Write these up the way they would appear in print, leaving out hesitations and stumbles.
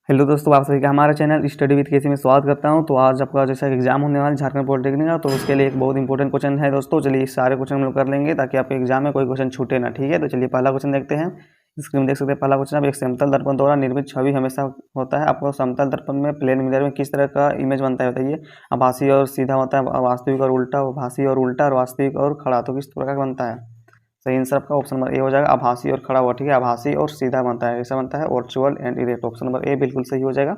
Hello दोस्तों, आप सभी का हमारे चैनल स्टडी विद केसी में स्वागत करता हूं। तो आज आपका जैसा एग्जाम होने वाला है झारखंड पॉलिटेक्निक का, तो उसके लिए एक बहुत इंपॉर्टेंट क्वेश्चन है दोस्तों। चलिए इस सारे क्वेश्चन हम लोग कर लेंगे ताकि आपके एग्जाम में कोई क्वेश्चन छूटे ना। ठीक है, तो चलिए पहला क्वेश्चन देखते हैं। स्क्रीन में देख सकते हैं पहला क्वेश्चन। अब एक समतल दर्पण द्वारा निर्मित छवि हमेशा होता है। आपको समतल दर्पण में प्लेन मिरर में किस तरह का इमेज बनता है बताइए। आभासी और सीधा होता है, वास्तविक और उल्टा, आभासी और उल्टा, और वास्तविक और खड़ा। तो किस प्रकार का बनता है? सही आंसर आपका ऑप्शन नंबर ए हो जाएगा, आभासी और खड़ा हुआ। ठीक है, आभासी और सीधा बनता है। ऐसा बनता है virtual and erect. Option number A बिल्कुल सही हो जाएगा।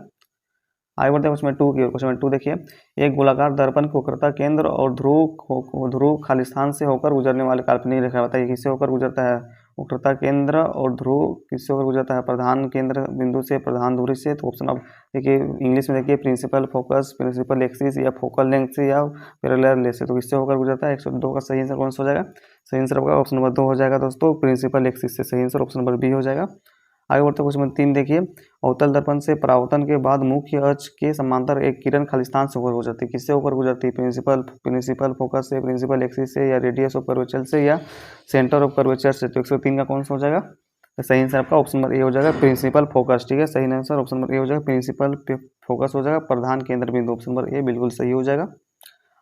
आगे बढ़ते हैं क्वेश्चन नंबर 2 की। क्वेश्चन नंबर 2 देखिए, एक गोलाकार दर्पण की वक्रता केंद्र और ध्रुव खालिस्तान से होकर गुजरने वाले काल्पनिक रेखा बताइए किससे होकर गुजरता है। वक्रता केंद्र और ध्रुव किससे होकर गुजरता है? प्रधान केंद्र बिंदु से, प्रधान दूरी से। तो ऑप्शन अब देखिए इंग्लिश में देखिए प्रिंसिपल फोकस, प्रिंसिपल एक्सिस या फोकल लेंथ से या पैरेलल लेंथ से। तो किससे होकर गुजरता है? 102 का सही आंसर कौन सा हो जाएगा? सही आंसर आपका ऑप्शन नंबर 2 हो जाएगा दोस्तों, प्रिंसिपल एक्सिस से। सही आंसर ऑप्शन नंबर बी हो जाएगा। आगे बढ़ते क्वेश्चन नंबर 3 देखिए, अवतल दर्पण से परावर्तन के बाद मुख्य अक्ष के समांतर एक किरण खालिस्तान से होकर गुजरती है। किससे होकर गुजरती है? प्रिंसिपल फोकस से, प्रिंसिपल एक्सिस से, या रेडियस ऑफ कर्वेचर से, या सेंटर ऑफ कर्वेचर से। तो 103 का कौन सा हो जाएगा? तो सही आंसर आपका ऑप्शन नंबर ए हो जाएगा, प्रिंसिपल फोकस। ठीक है, सही आंसर ऑप्शन नंबर ए हो जाएगा, प्रिंसिपल फोकस हो जाएगा, प्रधान केंद्र बिंदु। ऑप्शन नंबर ए बिल्कुल सही हो जाएगा।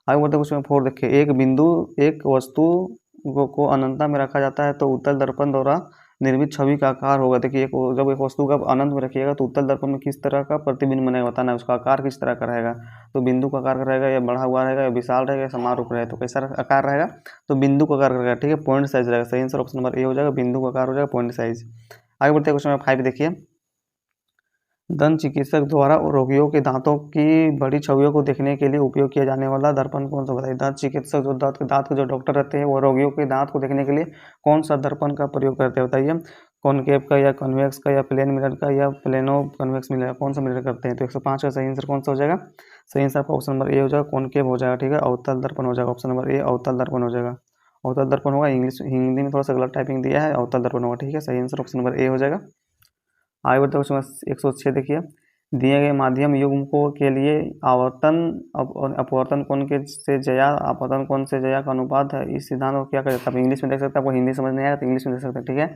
आगे बढ़ते क्वेश्चन नंबर 4 देखिए, एक वस्तु को अनंतता में रखा जाता है तो उत्तल दर्पण द्वारा निर्मित छवि का आकार होगा। देखिए जब एक वस्तु का अनंत में रखिएगा तो उत्तल दर्पण में किस तरह का प्रतिबिंब बनेगा बताना है। उसका आकार किस तरह का रहेगा? तो बिंदु का आकार रहेगा, या बढ़ा हुआ रहेगा, या विशाल रहेगा, या समारूप रहेगा। तो कैसा आकार रहेगा? तो बिंदु का आकार रहेगा। ठीक है, पॉइंट साइज रहेगा। सही आंसर ऑप्शन नंबर ए हो जाएगा, बिंदु का आकार हो जाएगा, पॉइंट साइज। आगे बढ़ते क्वेश्चन नंबर 5 देखिए, दंत चिकित्सक द्वारा रोगियों के दांतों की बड़ी छवियों को देखने के लिए उपयोग किया जाने वाला दर्पण कौन सा बताइए। दंत चिकित्सक जो दांत के जो डॉक्टर रहते हैं वो रोगियों के दांत को देखने के लिए कौन सा दर्पण का प्रयोग करते हैं बताइए। कॉनकेव का, या कन्वेक्स का, या प्लेन मिरर का, या प्लेनो कन्वेक्स मिरर, कौन सा मिरर करते हैं? तो 105 का सही आंसर कौन सा हो जाएगा? सही आंसर आपका ऑप्शन नंबर ए हो जाएगा, कॉनकेव हो जाएगा। ठीक है, अवतल दर्पण हो जाएगा। ऑप्शन नंबर ए अवतल दर्पण हो जाएगा। अवतल दर्पण होगा, इंग्लिश हिंदी में थोड़ा सा गलत टाइपिंग दिया है, अवतल दर्पण होगा। ठीक है, सही आंसर ऑप्शन नंबर ए हो जाएगा। आगे बढ़ते क्वेश्चन 106 देखिए, दिए गए माध्यम युग्मकों के लिए आवर्तन अपवर्तन कोण के से जया अपवर्तन कोण से जया का अनुपात है। इस सिद्धांत को क्या कहते हैं? आप इंग्लिश में देख सकते हैं, आपको हिंदी समझ नहीं आया तो इंग्लिश में देख सकते हैं। ठीक है,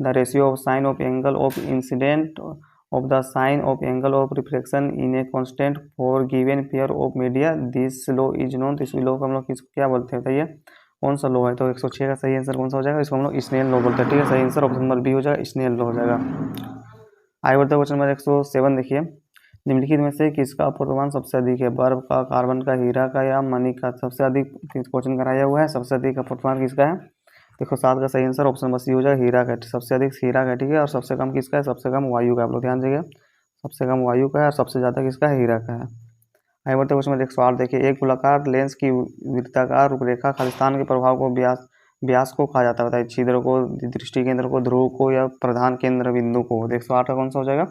the ratio of sine of angle of incident of the sine of angle of reflection in a constant for given pair of media, this law is known. इस लॉ को हम लोग किसको क्या बोलते हैं बताइए, कौन सा लॉ है? तो 106 का सही आंसर कौन सा हो जाएगा? इसको हम लोग स्नेल लॉ बोलते हैं। ठीक है, सही आंसर ऑप्शन नंबर बी हो जाएगा, स्नेल लॉ हो जाएगा। आगे बढ़ते क्वेश्चन नंबर 107 देखिए, निम्नलिखित में से किसका अपवर्तन सबसे अधिक है? बर्फ का, कार्बन का, हीरा का, या मणि का? सबसे अधिक क्वेश्चन कराया हुआ है, सबसे अधिक अपवर्तन किसका है? देखो 7 का सही आंसर ऑप्शन नंबर सी हो जाएगा, हीरा का। सबसे अधिक हीरा का। ठीक है, और सबसे कम किसका है? सबसे कम वायु का। आप लोग ध्यान दीजिए, सबसे कम वायु का है और सबसे ज़्यादा किसका है? हीरा का है। आगे बढ़ते क्वेश्चन नंबर 108 देखिए, एक गोलाकार लेंस की वृत्ताकार रूपरेखा खालिस्तान के प्रभाव को व्यास को कहा जाता है बताइए। छिद्र को, दृष्टि केंद्र को, ध्रुव को, या प्रधान केंद्र बिंदु को। 108 का कौन सा हो जाएगा?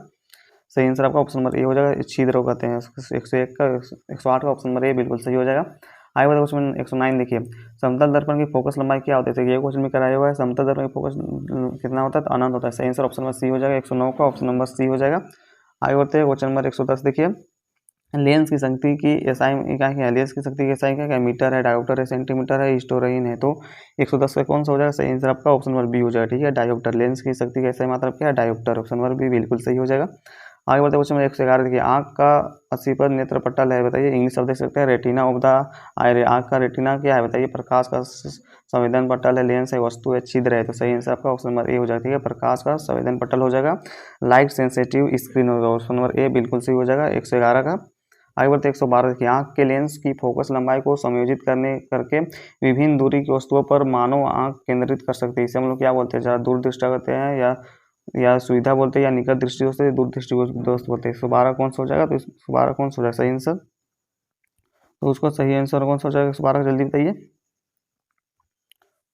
सही आंसर आपका ऑप्शन नंबर ए हो जाएगा, छिद्र कहते हैं। 101 का 108 का ऑप्शन नंबर ए बिल्कुल सही हो जाएगा। आगे बढ़ते क्वेश्चन 109 देखिए, समतल दर्पण की फोकस लंबाई क्या होती है? ये क्वेश्चन भी कराया हुआ है, समतल दर्पण की फोकस कितना होता है? तो अनंत होता है। सही आंसर ऑप्शन नंबर सी हो जाएगा, 109 का ऑप्शन नंबर सी हो जाएगा। आगे बढ़ते हैं क्वेश्चन नंबर 110 देखिए, लेंस की शक्ति की एसआई क्या है? लेंस की शक्ति की एसआई क्या है? मीटर है, डायोप्टर है, सेंटीमीटर है, हिस्टोरियन है। तो 110 का कौन सा हो जाएगा? सही आंसर आपका ऑप्शन नंबर बी हो जाएगा। ठीक है, डायोप्टर। लेंस की शक्ति की एसआई मात्रा क्या है? डायोप्टर। ऑप्शन नंबर बी बिल्कुल सही हो जाएगा। आगे बढ़ते क्वेश्चन नंबर 111 देखिए, आँख का 80% नेत्र पटल है बताइए। इंग्लिश शब्द देख सकते हैं, रेटिना ऑफ द आई। आँख का रेटिना क्या है बताइए? प्रकाश का संवेदन पटल है, लेंस है, वस्तु है, छिद्र है। तो सही आंसर आपका ऑप्शन नंबर ए हो जाएगा। ठीक है, प्रकाश का संवेदन पटल हो जाएगा, लाइट सेंसिटिव स्क्रीन होगा। ऑप्शन नंबर ए बिल्कुल सही हो जाएगा, 111 का। आगे बढ़ते 112 देखिए, आँख के लेंस की फोकस लंबाई को समायोजित करके विभिन्न दूरी की वस्तुओं पर मानव आँख केंद्रित कर सकते हैं। इसे हम लोग क्या बोलते हैं? जहाँ दूरदृष्टा कहते हैं, या सुविधा बोलते हैं, या निकट दृष्टि दोस्त, दूरदृष्टि दोस्त बोलते हैं। 112 कौन सा हो जाएगा? तो 112 कौन सा हो जाएगा सही आंसर? तो उसका सही आंसर कौन सा हो जाएगा 112 का? जल्दी बताइए।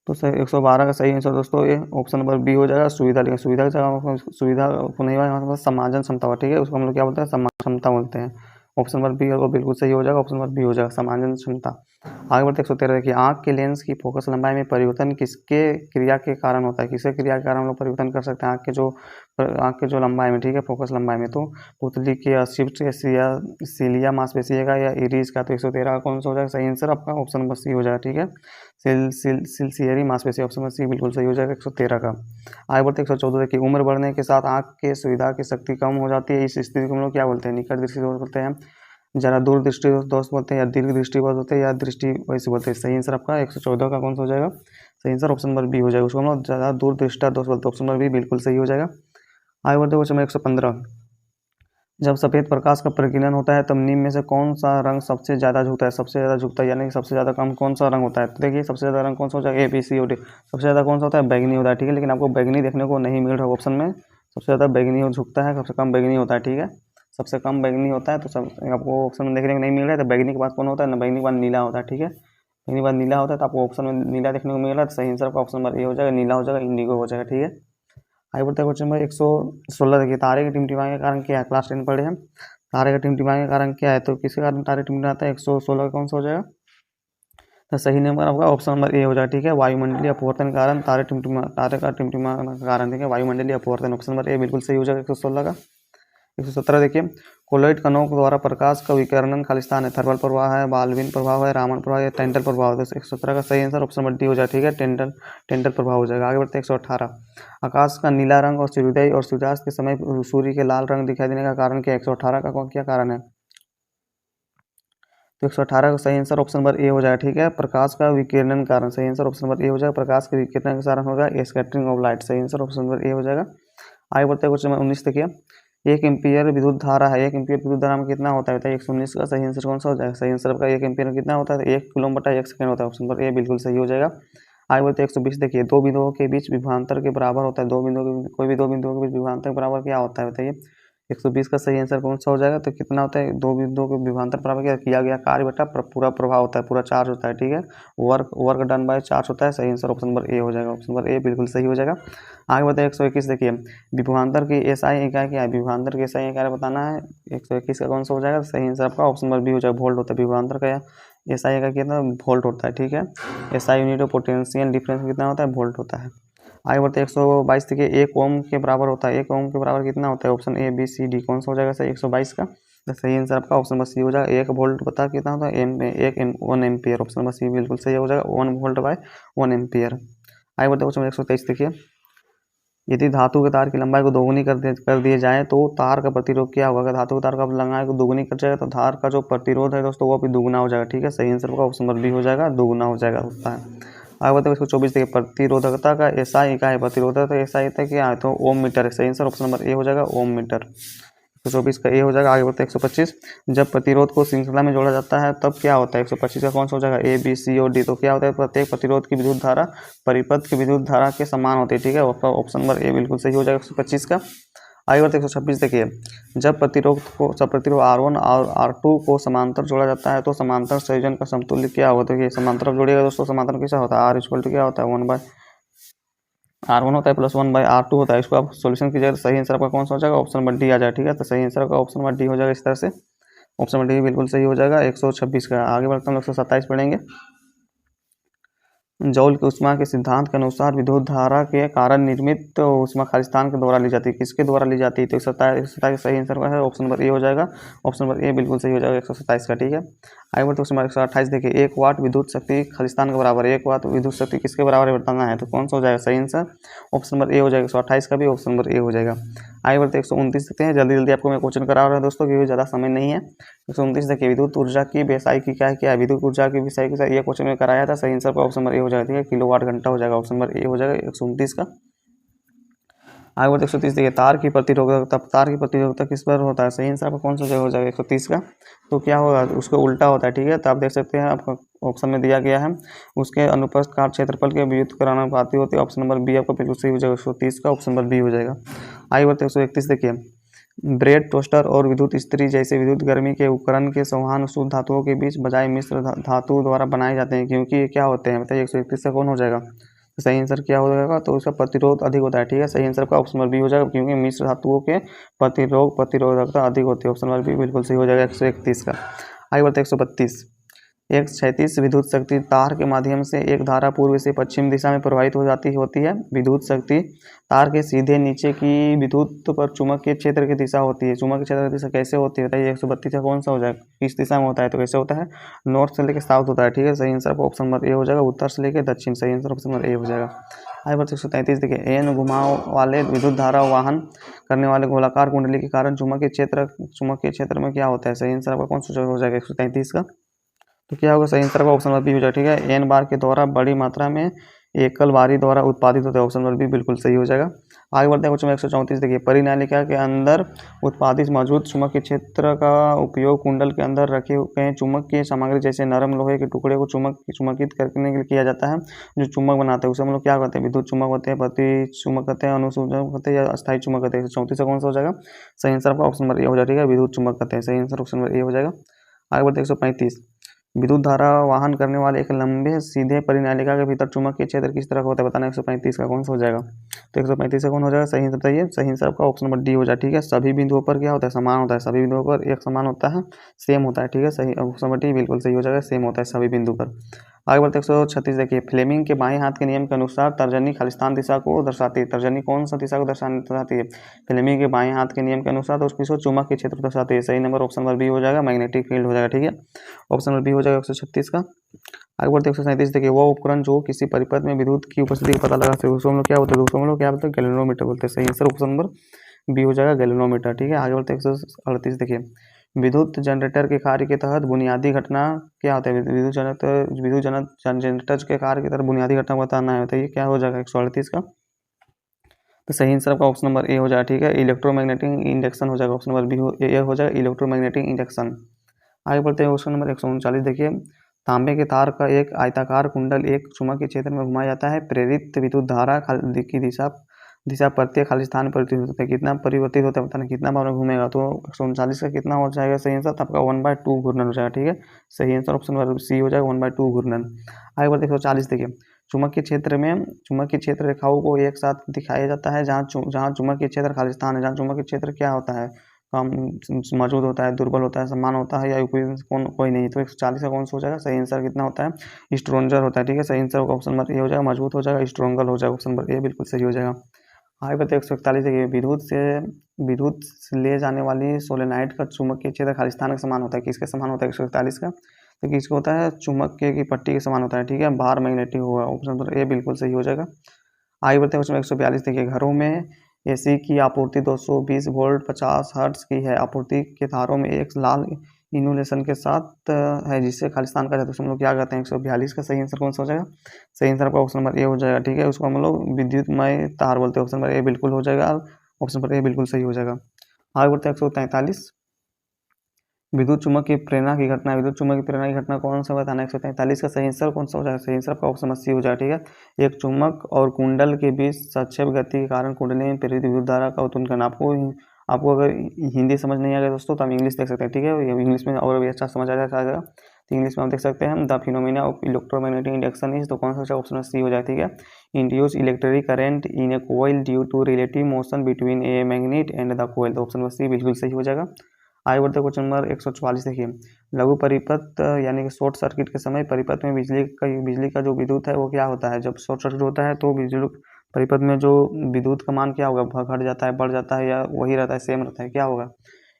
तो सही 112 का सही आंसर दोस्तों ये ऑप्शन नंबर बी हो जाएगा, सुविधा। लेकिन सुविधा की जगह सुविधा को नहीं हुआ, समाजन क्षमता। ठीक है, उसको हम लोग क्या बोलते हैं? समाजन क्षमता बोलते हैं। ऑप्शन नंबर बी वो बिल्कुल सही हो जाएगा, ऑप्शन नंबर बी हो जाएगा, समाजन क्षमता। आगे बढ़ते 113 देखिए, आँख के लेंस की फोकस लंबाई में परिवर्तन किसके क्रिया के कारण होता है, किसके क्रिया के कारण हम लोग परिवर्तन कर सकते हैं आँख के जो लंबाई में, ठीक है, फोकस लंबाई में। तो पुतली के शिफ्ट या सीलिया मांसपेशी का या इरिस का। तो 113 कौन सा हो जाएगा, सही आंसर आपका ऑप्शन नंबर सी हो जाएगा, ठीक है, सिलसियरी मांसपेशी, ऑप्शन नंबर सी बिल्कुल सही हो जाएगा 113 का। आगे बढ़ते 114 देखिए, उम्र बढ़ने के साथ आँख के सुविधा की शक्ति कम हो जाती है, इस स्थिति को हम लोग क्या बोलते हैं, निकट दृष्टि दोष बोलते हैं, ज़रा दूर दृष्टि दोष बोलते हैं, या दीर्घ दृष्टि बोलते हैं, या दृष्टि वैसे बोलते हैं। सही आंसर आपका 114 का कौन सा हो जाएगा, सही आंसर ऑप्शन नंबर बी हो जाएगा, उसको हम लोग ज़्यादा दूर दृष्टा दोष बोलते हैं, ऑप्शन नंबर बी बिल्कुल सही हो जाएगा। आगे बढ़ते क्वेश्चन नंबर 115, जब सफ़ेद प्रकाश का प्रकीर्णन होता है तब निम्न में से कौन सा रंग सबसे ज़्यादा झुकता है, सबसे ज़्यादा झुकता है यानी कि सबसे ज़्यादा कम कौन सा रंग होता है। तो देखिए सबसे ज़्यादा रंग कौन सा हो जाएगा, ABCD, सबसे ज़्यादा कौन सा होता है, बैगनी होता है, ठीक है, लेकिन आपको बैगनी देखने को नहीं मिल रहा ऑप्शन में, सबसे ज़्यादा बैगनी झुकता है, सबसे कम बैगनी होता है, ठीक है, सबसे कम बैगनी होता है। तो सब आपको ऑप्शन में देखने को नहीं मिल रहा है, तो बैगनी के बाद कौन होता है ना, बैगनी के बाद नीला होता है, ठीक है, बैगनी के बाद नीला होता है, तो आपको ऑप्शन में नीला देखने को मिल रहा है, तो सही आंसर आपका ऑप्शन नंबर ए हो जाएगा, नीला हो जाएगा, इंडिगो हो जाएगा, ठीक है। आगे बढ़ता है क्वेश्चन नंबर 116 देखिए, तारे के टिमटिमाने के कारण क्या है, क्लास 10 पढ़े हैं, तारे का टिमटिमाने के कारण क्या है, तो किसके कारण तारे टिमटिमाते हैं, 116 का कौन सा हो जाएगा, तो सही नंबर आपका ऑप्शन नंबर ए हो जाएगा, ठीक है, वायुमंडलीय अपवर्तन के कारण तारे का टिमटिमाने के कारण, ठीक है, वायुमंडलीय अपवर्तन, ऑप्शन नंबर ए बिल्कुल सही हो जाएगा 116 का। 117 देखिए, कोलॉइड कणों द्वारा प्रकाश का विकिरण खालिस्तान है, थर्मल प्रभाव है, बाल्बिन प्रभाव है, रामन प्रभाव है, टेंटल प्रभाव है। तो 117 का सही आंसर ऑप्शन नंबर डी हो जाएगा, ठीक है, टेंटल प्रभाव हो जाएगा। आगे बढ़ते 118, आकाश का नीला रंग और सूर्योदय और सूर्यास्त के समय सूर्य के लाल रंग दिखाई देने का कारण क्या है, 118 का क्या कारण है, तो 118 का सही आंसर ऑप्शन नंबर ए हो जाएगा, ठीक है, प्रकाश का विकिरण कारण, सही आंसर ऑप्शन नंबर ए हो जाएगा, प्रकाश के विकिरण के कारण होगा स्कैटरिंग ऑफ लाइट, सही आंसर ऑप्शन नंबर ए हो जाएगा। आगे बढ़ते क्वेश्चन नंबर 19 देखिए, 1 एम्पीयर विद्युत धारा है, 1 एम्पीयर विद्युत धारा में कितना होता है, बताइए 119 का सही आंसर कौन सा हो जाएगा, सही आंसर आपका 1 एम्पीयर में कितना होता है, 1 कूलम बटा 1 सेकंड होता है, ऑप्शन नंबर ए बिल्कुल सही हो जाएगा। आगे बढ़ते 120 देखिए, दो बिंदुओं के बीच विभवांतर के बराबर होता है, कोई भी दो बिंदुओं के बीच विभवांतर के बराबर क्या होता है, बताइए 120 का सही आंसर कौन सा हो जाएगा, तो कितना होता है, दो बिंदुओं के विभवांतर बराबर क्या किया गया कार्य बटा पूरा प्रभाव होता है, पूरा चार्ज होता है, ठीक है, वर्क डन बाय चार्ज होता है, सही आंसर ऑप्शन नंबर ए हो जाएगा, ऑप्शन नंबर ए बिल्कुल सही हो जाएगा। आगे बताइए 121 देखिए, विभवांतर की एसआई इकाई क्या है, विभवांतर की एसआई इकाई बताना है, 121 का कौन सा हो जाएगा, सही आंसर आपका ऑप्शन नंबर बी हो जाएगा, वोल्ट होता है विभवांतर का, एसआई इकाई कितना वोल्ट होता है, ठीक है, SI unit of potential difference कितना होता है, वोल्ट होता है। आगे बढ़ते 122 देखिए, 1 ओम के बराबर होता है, 1 ओम के बराबर कितना होता है, option A B C D कौन सा हो जाएगा सही 122 का, तो सही आंसर आपका ऑप्शन नंबर सी हो जाएगा, 1 वोल्ट बता कितना होता है, 1 एम्पियर, ऑप्शन नंबर सी बिल्कुल सही हो जाएगा, 1 वोल्ट बाय 1 एम्पियर। आगे बढ़ते क्वेश्चन 123 देखिए, यदि धातु के तार की लंबाई को दोगुनी कर दिए जाए तो तार का प्रतिरोध क्या होगा, अगर धातु के तार का लंबाई को दोगुनी कर जाएगा तो तार का जो प्रतिरोध है दोस्तों वो भी दुगुना हो जाएगा, ठीक है, सही आंसर का ऑप्शन नंबर बी हो जाएगा, दुगुना हो जाएगा होता है। आगे बताओ 124 देखिए, प्रतिरोधकता का एसआई इकाई प्रतिरोधकता तो एसआई इकाई क्या है, तो ओम मीटर है, सही आंसर ऑप्शन नंबर ए हो जाएगा, ओम मीटर, 124 का ए हो जाएगा। आगे बढ़ते 125, जब प्रतिरोध को श्रृंखला में जोड़ा जाता है तब क्या होता है, 125 का कौन सा हो जाएगा, ए बी सी और डी, तो क्या होता है, प्रत्येक प्रतिरोध की विद्युत धारा परिपथ की विद्युत धारा के समान होती है, ठीक है, ऑप्शन नंबर ए बिल्कुल सही हो जाएगा 125 का। आगे बढ़ते 126 देखिए, जब प्रतिरोध R1 और R2 को समांतर जोड़ा जाता है तो समांतर संयोजन का समतुल्य क्या होता है, समांतर जोड़िएगा दोस्तों, समांतर कैसा होता है, R इक्वल टू क्या होता है, 1/R1 होता है प्लस 1/R2 होता है, इसको आप सोल्यूशन कीजिएगा तो सही आंसर आपका कौन सा हो जाएगा, ऑप्शन नंबर डी आ जाएगा, ठीक है, तो सही आंसर का ऑप्शन नंबर डी हो जाएगा, इस तरह से ऑप्शन नंबर डी बिल्कुल सही हो जाएगा 126 का। आगे बढ़ते हम 127 पढ़ेंगे, जॉल के ऊष्मा के सिद्धांत के अनुसार विद्युत धारा के कारण निर्मित ऊष्मा खालिस्तान के द्वारा ली जाती है, किसके द्वारा ली जाती है, तो 127 सही आंसर का है, ऑप्शन नंबर ए हो जाएगा, ऑप्शन नंबर ए बिल्कुल सही हो जाएगा 127 का, ठीक है। आगे बढ़ते क्वेश्चन 128 देखिए, 1 वाट विद्युत शक्ति खालिस्तान के बराबर है, 1 वाट विद्युत शक्ति किसके बराबर है बताना है, तो कौन सा हो जाएगा सही आंसर, ऑप्शन नंबर ए हो जाएगा, 128 का भी ऑप्शन नंबर ए हो जाएगा। आगे बढ़ते 129 देखते हैं, जल्दी जल्दी आपको मैं क्वेश्चन करा रहा हूँ दोस्तों क्योंकि ज़्यादा समय नहीं है। 129 देखिए, विद्युत ऊर्जा की व्यवसाय की क्या है, विद्युत ऊर्जा की व्यवसाय की ये क्वेश्चन में कराया था, सही आंसर का ऑप्शन नंबर ए हो जाएगा, ठीक है, किलोवाट घंटा हो जाएगा, ऑप्शन नंबर ए हो जाएगा 129 का। आगे बढ़ते 130 देखिए, तार की प्रतिरोधकता किस पर होता है, सही आंसर आपका कौन सा हो जाएगा 130 का, तो क्या होगा उसको उल्टा होता है, ठीक है, तो आप देख सकते हैं आपका ऑप्शन में दिया गया है, उसके अनुप्रस्थ काट क्षेत्रफल के व्युत्क्रम अनुपाती होती है, ऑप्शन नंबर बी आपका बिल्कुल सही हो जाएगा 130 का, ऑप्शन नंबर बी हो जाएगा। आगे बढ़ते 131 देखिए, ब्रेड टोस्टर और विद्युत इस्त्री जैसे विद्युत गर्मी के उपकरण के संवहन शुद्ध धातुओं के बीच बजाय मिश्र धातु द्वारा बनाए जाते हैं, क्योंकि ये क्या होते हैं बताइए, 131 का कौन हो जाएगा, तो सही आंसर क्या हो जाएगा, तो उसका प्रतिरोध अधिक होता है, ठीक है, सही आंसर का ऑप्शन नंबर बी हो जाएगा, क्योंकि मिश्र धातुओं के प्रतिरोधकता अधिक होती है, ऑप्शन नंबर बी बिल्कुल सही हो जाएगा 131 का। आगे बढ़ते 132, एक क्षैतिज विद्युत शक्ति तार के माध्यम से एक धारा पूर्व से पश्चिम दिशा में प्रवाहित हो जाती होती है। विद्युत शक्ति तार के सीधे नीचे की विद्युत पर चुंबकीय क्षेत्र की दिशा होती है। चुंबकीय क्षेत्र की दिशा कैसे होती है बताइए। 132 का कौन सा हो जाएगा, किस दिशा में होता है, तो कैसे होता है, नॉर्थ से लेकर साउथ होता है। ठीक है, सही आंसर ऑप्शन नंबर ए हो जाएगा, उत्तर से लेकर दक्षिण। सही आंसर ऑप्शन नंबर ए हो जाएगा। आगे बढ़ते 133 देखिए, एन घुमाव वाले विद्युत धारा वाहन करने वाले गोलाकार कुंडली के कारण चुंबकीय क्षेत्र में क्या होता है। सही आंसर आपका कौन सा हो जाएगा 133 का, तो क्या होगा, सही आंसर का ऑप्शन नंबर बी हो जाएगा। ठीक है, एन बार के द्वारा बड़ी मात्रा में एकल बारी द्वारा उत्पादित होता है। ऑप्शन नंबर बी बिल्कुल सही हो जाएगा। आगे बढ़ते हैं क्वेश्चन 134 देखिए, परिनालिका के अंदर उत्पादित मौजूद चुंबकीय क्षेत्र का उपयोग कुंडल के अंदर रखे गए चुंबकीय सामग्री जैसे नरम लोहे के टुकड़े को चुंबकित करने के लिए किया जाता है। जो चुंबक बनाते हैं उसे हम लोग क्या कहते हैं, विद्युत चुंबक होते हैं, प्रति चुंबक कहते हैं, अनुचुंबक कहते हैं, या अस्थायी चुंबक कहते हैं। 34 से कौन सा हो जाएगा, सही आंसर आपका ऑप्शन नंबर ए हो जाएगा। ठीक है, विद्युत चुंबक कहते हैं। सही आंसर ऑप्शन नंबर ए हो जाएगा। आगे बढ़ते 135, विद्युत धारा वाहन करने वाले एक लंबे सीधे परिनालिका के भीतर चुंबकीय क्षेत्र किस तरह का होता है बताना। 135 का कौन सा हो जाएगा, तो 135 का कौन हो जाएगा, सही आंसर बताइए। सही आंसर आपका ऑप्शन नंबर डी हो जाए। ठीक है, सभी बिंदुओं पर क्या होता है, समान होता है, सभी बिंदुओं पर एक समान होता है, सेम होता है। ठीक है, सही ऑप्शन नंबर डी बिल्कुल सही हो जाएगा, सेम होता है सभी बिंदु पर। आगे बढ़ते 136 देखिए, फ्लेमिंग के बाएं हाथ के नियम के अनुसार तर्जनी खालिस्तान दिशा को दर्शाती है। तर्जनी कौन सा दिशा को दर्शाती है, फ्लेमिंग के बाएं हाथ के नियम के अनुसार, तो उसको चुंबकीय क्षेत्र दर्शाती है। सही नंबर ऑप्शन नंबर बी हो जाएगा, मैग्नेटिक फील्ड हो जाएगा। ठीक है, ऑप्शन नंबर बी हो जाएगा 136 का। आगे बढ़ते 137 देखिए, वो उपकरण जो किसी परिपथ में विद्युत की उपस्थिति का पता लगा सकते हैं उसको हम लोग क्या बोलते हैं, उसको हम लोग क्या बोलते हैं, गैल्वेनोमीटर बोलते हैं। सही आंसर ऑप्शन नंबर बी हो जाएगा, गैल्वेनोमीटर। ठीक है, आगे बढ़ते 138 देखिए, विद्युत जनरेटर के कार्य के तहत बुनियादी घटना क्या होता है। विद्युत जनरेटर के कार्य के तहत बुनियादी घटना बताना है, तो ये क्या हो जाएगा 138 का, तो सही आंसर आपका ऑप्शन नंबर ए हो जाएगा। ठीक है, इलेक्ट्रोमैग्नेटिक इंडक्शन हो जाएगा, ऑप्शन नंबर बी हो जाएगा, इलेक्ट्रोमैग्नेटिक इंडक्शन। आगे बढ़ते हैं क्वेश्चन नंबर 139 देखिए, तांबे के तार का एक आयताकार कुंडल एक चुंबकीय क्षेत्र में घुमाया जाता है। प्रेरित विद्युत धारा की दिशा प्रत्येक खाली स्थान पर परिवर्तित होता है। कितना परिवर्तित होता है बताना, कितना बार घूमेगा, तो 139 का कितना हो जाएगा सही आंसर, आपका 1/2 घूर्णन हो जाएगा। ठीक है, सही आंसर ऑप्शन नंबर सी हो जाएगा, 1/2 घूर्णन। आगे बढ़ते 140 देखिए, चुंबकीय क्षेत्र रेखाओं को एक साथ दिखाया जाता है जहाँ चुंबकीय क्षेत्र खाली स्थान है। जहाँ चुंबकीय क्षेत्र क्या होता है, कम मौजूद होता है, दुर्बल होता है, समान होता है, या कोई नहीं, तो 140 का कौन सा हो जाएगा, सही आंसर कितना होता है, स्ट्रोंजर होता है। ठीक है, सही आंसर ऑप्शन नंबर ए हो जाएगा, मजबूत हो जाएगा, स्ट्रोंगल हो जाएगा, ऑप्शन नंबर ए बिल्कुल सही हो जाएगा। आगे बढ़ते 141 देखिए, विद्युत से ले जाने वाली सोलेनाइड का चुंबकीय क्षेत्र खाली स्थान के समान होता है। किसके समान होता है 141 का, तो किसको होता है, चुंबकीय की पट्टी के समान होता है। ठीक है, बाहर मैग्नेटिक होगा, ऑप्शन नंबर ए बिल्कुल सही हो जाएगा। आगे बढ़ते हैं 142 देखिए, घरों में एसी की आपूर्ति 220 वोल्ट 50 हर्ट्ज की है। आपूर्ति के तारों में एक लाल इन्सुलेशन के साथ है जिससे खालिस्तान का जाता है, हम लोग क्या कहते हैं 142 का सही आंसर कौन सा हो जाएगा, सही आंसर आपका ऑप्शन नंबर ए हो जाएगा। ठीक है, उसको हम लोग विद्युतमय तार बोलते हैं, ऑप्शन नंबर ए बिल्कुल हो जाएगा, ऑप्शन नंबर ए बिल्कुल सही हो जाएगा। आगे बढ़ते हैं 143, विद्युत चुम्बक की प्रेरणा की घटना कौन सा बताना है। 143 का सही आंसर कौन सा हो जाएगा, सही आंसर आपका ऑप्शन 80 हो जाएगा। ठीक है, एक चुम्बक और कुंडल के बीच सक्षेप गति के कारण कुंडली में प्रेरित विद्युत धारा का उत्पन्न करना। आपको अगर हिंदी समझ नहीं आ गया दोस्तों तो आप इंग्लिश देख सकते हैं। ठीक है, इंग्लिश में और भी अच्छा समझ आ जाएगा, तो इंग्लिश में आप देख सकते हैं, the phenomena of electromagnetic induction is, तो कौन सा ऑप्शन सी हो जाए। ठीक है, induce electric current in a coil due to relative motion between a magnet and the coil, तो ऑप्शन सी बिल्कुल सही हो जाएगा। आगे बढ़ते क्वेश्चन नंबर 144 देखिए, लघु परिपथ यानी कि शॉर्ट सर्किट के समय परिपथ में बिजली का जो विद्युत है वो क्या होता है। जब शॉर्ट सर्किट होता है तो बिजली परिपथ में जो विद्युत का मान क्या होगा, घट जाता है, बढ़ जाता है, या वही रहता है, सेम रहता है, क्या होगा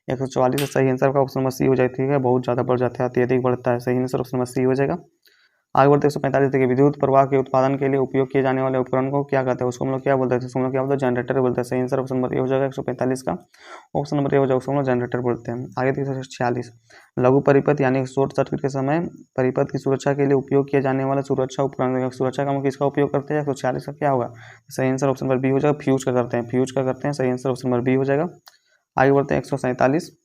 144 का सही आंसर का ऑप्शन नंबर सी हो जाए। ठीक है, बहुत ज़्यादा बढ़ जाता है, अत्यधिक बढ़ता है, सही आंसर ऑप्शन नंबर सी हो जाएगा। आगे बढ़ते 145 देखिए, विद्युत प्रवाह के उत्पादन के लिए उपयोग किए जाने वाले उपकरण को क्या कहते हैं, उसको हम लोग क्या बोलते हैं, उसको हम लोग क्या बोलते हैं, जनरेटर बोलते हैं। सही आंसर ऑप्शन नंबर ए हो जाएगा 145 का, ऑप्शन नंबर ए हो जाएगा, उसको हम लोग जनरेटर बोलते हैं। आगे देखिए 146, लघु परिपथ यानी शॉर्ट सर्किट के समय परिपथ की सुरक्षा के लिए उपयोग किए जाने वाला सुरक्षा उपकरण, सुरक्षा का हम किसका उपयोग करते हैं, 146 का क्या होगा, सही आंसर ऑप्शन नंबर बी हो जाएगा, फ्यूज का करते हैं, सही आंसर ऑप्शन नंबर बी हो जाएगा। आगे बढ़ते हैं 147,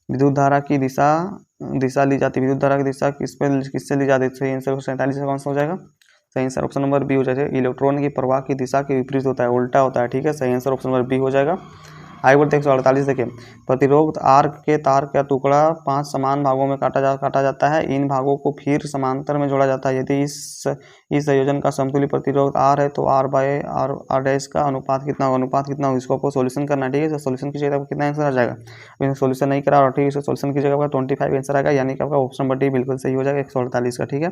विद्युत धारा की दिशा ली जाती है, विद्युत धारा की दिशा किससे ली जाती है, सही आंसर 147 कौन सा हो जाएगा, सही आंसर ऑप्शन नंबर बी हो जाएगा। इलेक्ट्रॉन की प्रवाह की दिशा के विपरीत होता है, उल्टा होता है। ठीक है, सही आंसर ऑप्शन नंबर बी हो जाएगा। आगे बढ़ते 148 देखिए, प्रतिरोध आर के तार का टुकड़ा 5 समान भागों में काटा जाता है। इन भागों को फिर समांतर में जोड़ा जाता है। यदि इस संयोजन का समतुल्य प्रतिरोध R है, तो R बाय R डैश का अनुपात कितना होगा, इसको आपको सोल्यूशन करना है, ठीक है। तो सोल्यूशन की जगह कितना आंसर आ जाएगा, अभी सोल्यूशन नहीं करा और ठीक है, इसको सोल्यूशन की जगह 25 आंसर आएगा, यानी कि आपका ऑप्शन नंबर डी बिल्कुल सही हो जाएगा 148 का, ठीक है।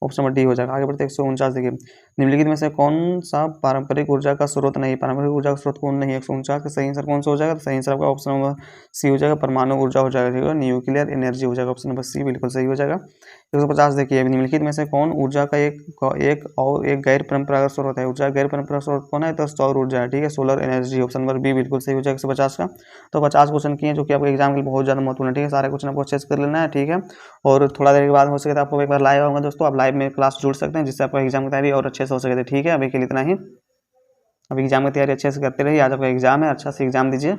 ऑप्शन नंबर डी हो जाएगा। आगे बढ़ते 149 देखिए, निम्नलिखित में से कौन सा पारंपरिक ऊर्जा का स्रोत नहीं, पारंपरिक ऊर्जा का स्रोत कौन नहीं है, 149 का सही आंसर कौन सा हो जाएगा, तो सही आंसर आपका ऑप्शन नंबर सी हो जाएगा, परमाणु ऊर्जा हो जाएगा, ठीक है, न्यूक्लियर एनर्जी हो जाएगा, ऑप्शन नंबर सी बिल्कुल सही हो जाएगा। 150 देखिए, निम्नलिखित में से कौन ऊर्जा का एक गैर परंपरागत स्रोत है, ऊर्जा गैर परंपरागत स्रोत कौन है, तो सौर ऊर्जा है, ठीक है, solar energy, option number B बिल्कुल सही हो जाएगा 150 का। तो 50 क्वेश्चन किए जो कि आपके एग्जाम के लिए बहुत ज़्यादा महत्वपूर्ण है, ठीक है, सारे क्वेश्चन आपको अच्छे से कर लेना है, ठीक है। और थोड़ा देर के बाद हो सके तो आपको एक बार लाइव आऊँगा दोस्तों, आप लाइव में क्लास जुड़ सकते हैं, जिससे आपका एग्जाम की तैयारी और अच्छे से हो सके, ठीक है। अभी के लिए इतना ही, अभी एग्जाम की तैयारी अच्छे से करते रहिए, आज आपका एग्जाम है, अच्छा से एग्जाम दीजिए।